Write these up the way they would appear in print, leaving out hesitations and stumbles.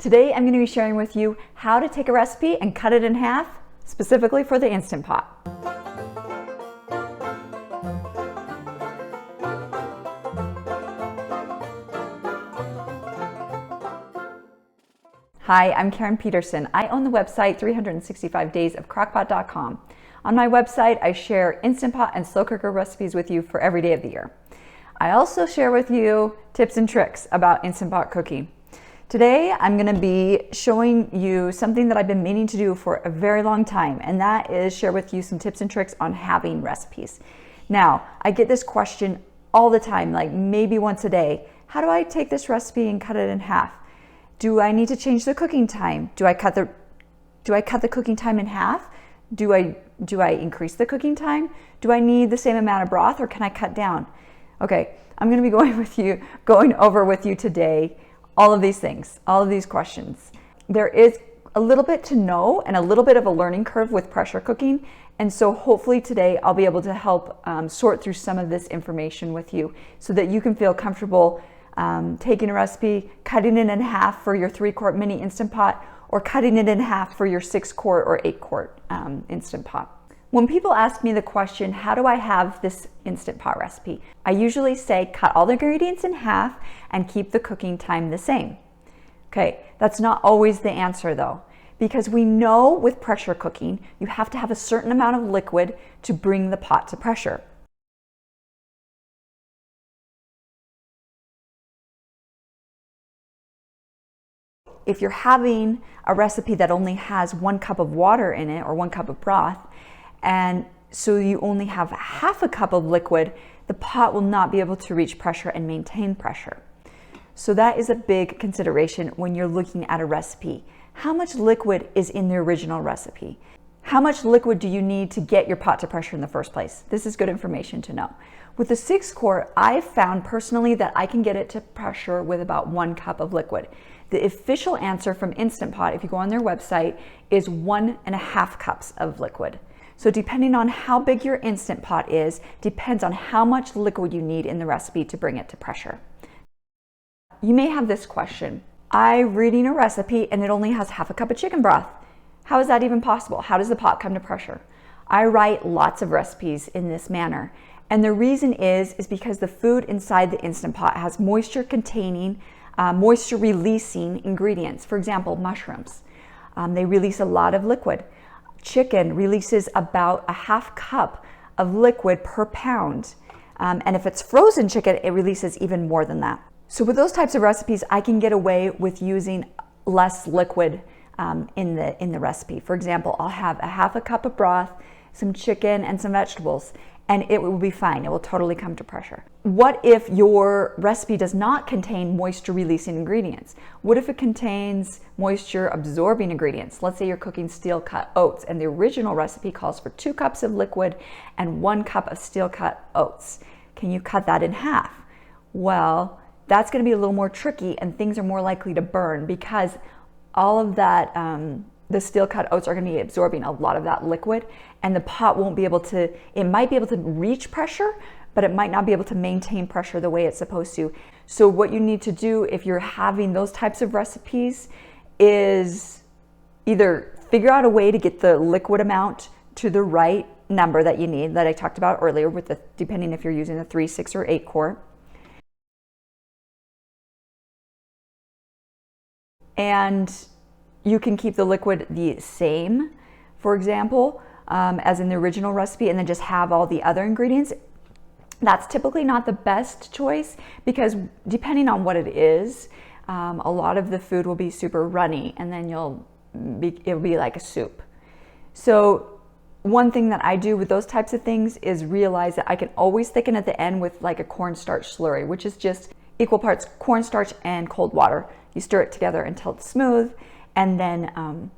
Today I'm going to be sharing with you how to take a recipe and cut it in half, specifically for the Instant Pot. Hi, I'm Karen Peterson. I own the website 365daysofcrockpot.com. On my website, I share Instant Pot and slow cooker recipes with you for every day of the year. I also share with you tips and tricks about Instant Pot cooking. Today, I'm going to be showing you something that I've been meaning to do for a very long time, and that is share with you some tips and tricks on halving recipes. Now, I get this question all the time, like maybe once a day. How do I take this recipe and cut it in half? Do I need to change the cooking time? Do I cut the cooking time in half? Do I increase the cooking time? Do I need the same amount of broth, or can I cut down? Okay, I'm going to be going over with you today all of these things, all of these questions. There is a little bit to know and a little bit of a learning curve with pressure cooking, and so hopefully today I'll be able to help sort through some of this information with you so that you can feel comfortable taking a recipe, cutting it in half for your 3-quart mini Instant Pot, or cutting it in half for your 6-quart or 8-quart Instant Pot. When people ask me the question, how do I have this Instant Pot recipe? I usually say cut all the ingredients in half and keep the cooking time the same. Okay, that's not always the answer though, because we know with pressure cooking, you have to have a certain amount of liquid to bring the pot to pressure. If you're having a recipe that only has 1 cup of water in it or 1 cup of broth, and so you only have half a cup of liquid, the pot will not be able to reach pressure and maintain pressure. So that is a big consideration when you're looking at a recipe. How much liquid is in the original recipe? How much liquid do you need to get your pot to pressure in the first place? This is good information to know. With the 6-quart, I've found personally that I can get it to pressure with about 1 cup of liquid. The official answer from Instant Pot, if you go on their website, is 1.5 cups of liquid. So depending on how big your Instant Pot is, depends on how much liquid you need in the recipe to bring it to pressure. You may have this question. I'm reading a recipe and it only has half a cup of chicken broth. How is that even possible? How does the pot come to pressure? I write lots of recipes in this manner. And the reason is because the food inside the Instant Pot has moisture containing, moisture releasing ingredients. For example, mushrooms. They release a lot of liquid. Chicken releases about a half cup of liquid per pound. And if it's frozen chicken, it releases even more than that. So with those types of recipes, I can get away with using less liquid in the recipe. For example, I'll have a half a cup of broth, some chicken, and some vegetables, and it will be fine. It will totally come to pressure. What if your recipe does not contain moisture releasing ingredients? What if it contains moisture absorbing ingredients? Let's say you're cooking steel cut oats and the original recipe calls for 2 cups of liquid and 1 cup of steel cut oats. Can you cut that in half? Well, that's going to be a little more tricky, and things are more likely to burn because all of that, the steel cut oats are going to be absorbing a lot of that liquid, and the pot won't be able to, it might be able to reach pressure, but it might not be able to maintain pressure the way it's supposed to. So what you need to do if you're having those types of recipes is either figure out a way to get the liquid amount to the right number that you need, that I talked about earlier, with the, depending if you're using a 3, 6, or 8-quart. And you can keep the liquid the same, for example, as in the original recipe, and then just have all the other ingredients. That's typically not the best choice because depending on what it is, a lot of the food will be super runny, and then it'll be like a soup. So one thing that I do with those types of things is realize that I can always thicken at the end with like a cornstarch slurry, which is just equal parts cornstarch and cold water. You stir it together until it's smooth, and then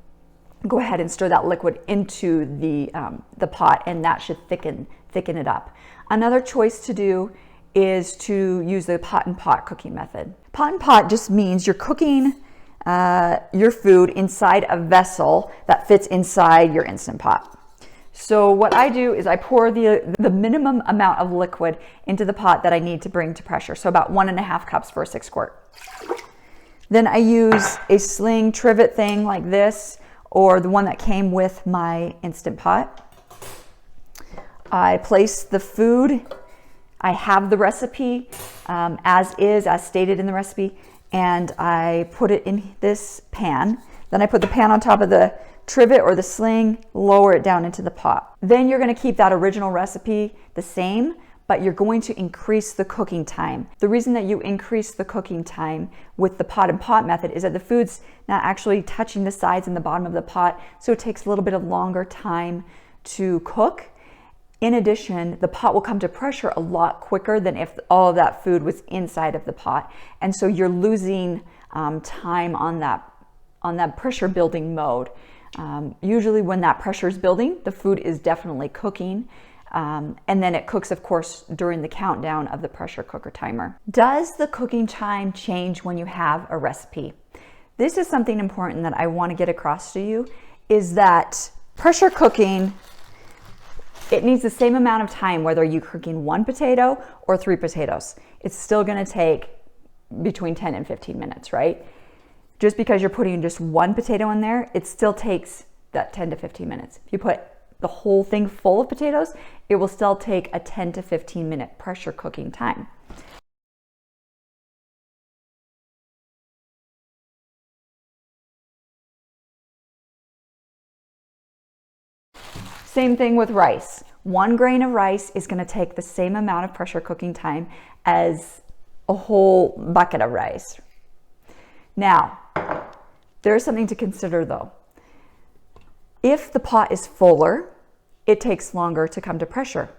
go ahead and stir that liquid into the pot, and that should thicken it up. Another choice to do is to use the pot and pot cooking method. Pot and pot just means you're cooking your food inside a vessel that fits inside your Instant Pot. So what I do is I pour the minimum amount of liquid into the pot that I need to bring to pressure. So about 1.5 cups for a 6-quart. Then I use a sling trivet thing like this, or the one that came with my Instant Pot. I place the food. I have the recipe as stated in the recipe, and I put it in this pan. Then I put the pan on top of the trivet or the sling, lower it down into the pot. Then you're going to keep that original recipe the same, but you're going to increase the cooking time. The reason that you increase the cooking time with the pot and pot method is that the food's not actually touching the sides and the bottom of the pot, so it takes a little bit of longer time to cook. In addition, the pot will come to pressure a lot quicker than if all of that food was inside of the pot. And so you're losing time on that pressure building mode. Usually when that pressure is building, the food is definitely cooking. And then it cooks, of course, during the countdown of the pressure cooker timer. Does the cooking time change when you have a recipe? This is something important that I want to get across to you, is that pressure cooking, it needs the same amount of time whether you're cooking 1 potato or 3 potatoes. It's still going to take between 10 and 15 minutes, right? Just because you're putting just 1 potato in there, it still takes that 10 to 15 minutes. If you put the whole thing full of potatoes, it will still take a 10 to 15 minute pressure cooking time. Same thing with rice. 1 grain of rice is going to take the same amount of pressure cooking time as a whole bucket of rice. Now, there's something to consider though. If the pot is fuller, it takes longer to come to pressure.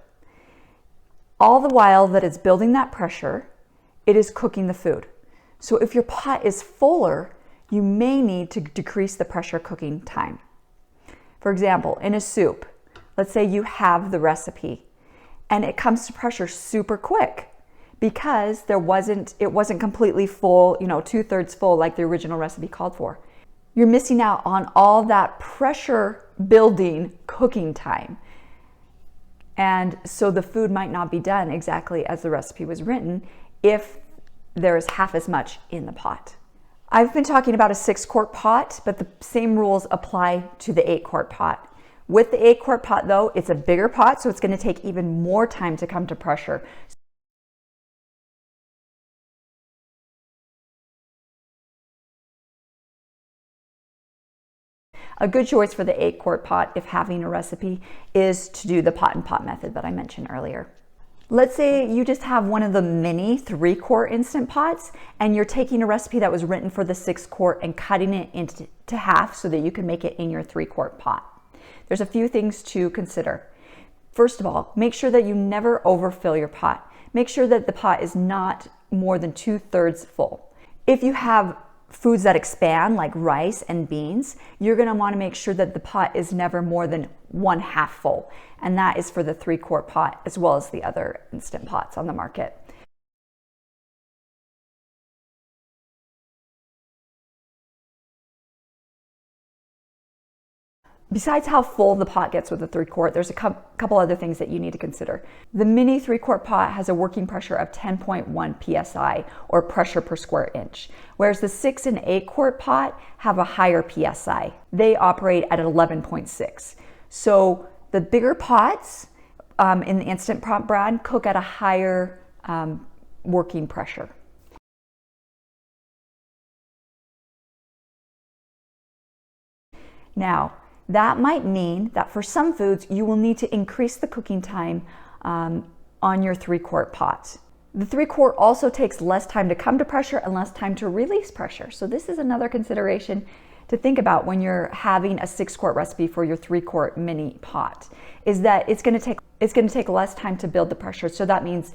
All the while that it's building that pressure, it is cooking the food. So if your pot is fuller, you may need to decrease the pressure cooking time. For example, in a soup, let's say you have the recipe and it comes to pressure super quick because it wasn't completely full, 2/3 full like the original recipe called for. You're missing out on all that pressure building cooking time. And so the food might not be done exactly as the recipe was written if there is half as much in the pot. I've been talking about a 6-quart pot, but the same rules apply to the 8-quart pot. With the 8-quart pot though, it's a bigger pot, so it's going to take even more time to come to pressure. A good choice for the 8-quart pot, if having a recipe, is to do the pot and pot method that I mentioned earlier. Let's say you just have one of the mini 3-quart Instant Pots and you're taking a recipe that was written for the 6-quart and cutting it into half so that you can make it in your 3-quart pot. There's a few things to consider. First of all, make sure that you never overfill your pot. Make sure that the pot is not more than 2/3 full. If you have foods that expand like rice and beans, you're going to want to make sure that the pot is never more than 1/2 full. And that is for the 3-quart pot as well as the other Instant Pots on the market. Besides how full the pot gets with the 3-quart, there's a couple other things that you need to consider. The mini 3-quart pot has a working pressure of 10.1 psi, or pressure per square inch, whereas the 6 and 8-quart pot have a higher psi. They operate at 11.6. So the bigger pots in the Instant Pot brand cook at a higher working pressure. Now, that might mean that for some foods, you will need to increase the cooking time on your 3-quart pot. The 3-quart also takes less time to come to pressure and less time to release pressure. So this is another consideration to think about when you're having a 6-quart recipe for your 3-quart mini pot, is that it's going to take less time to build the pressure. So that means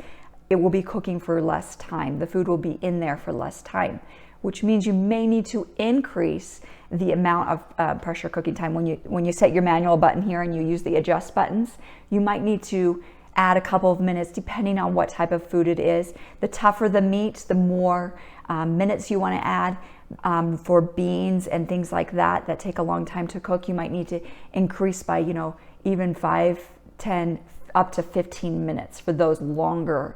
it will be cooking for less time. The food will be in there for less time, which means you may need to increase the amount of pressure cooking time. When you set your manual button here and you use the adjust buttons, you might need to add a couple of minutes depending on what type of food it is. The tougher the meat, the more minutes you want to add. For beans and things like that take a long time to cook, you might need to increase by even 5, 10, up to 15 minutes for those longer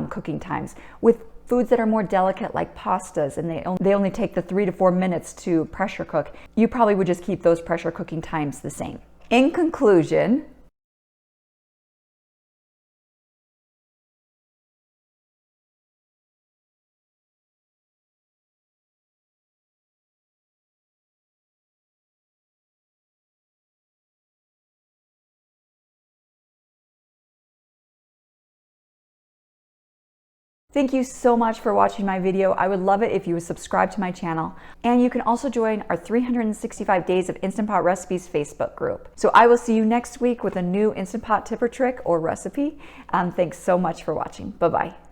cooking times. With Foods that are more delicate like pastas and they only take the 3 to 4 minutes to pressure cook, you probably would just keep those pressure cooking times the same. In conclusion, thank you so much for watching my video. I would love it if you would subscribe to my channel. And you can also join our 365 Days of Instant Pot Recipes Facebook group. So I will see you next week with a new Instant Pot tip or trick or recipe. Thanks so much for watching. Bye-bye.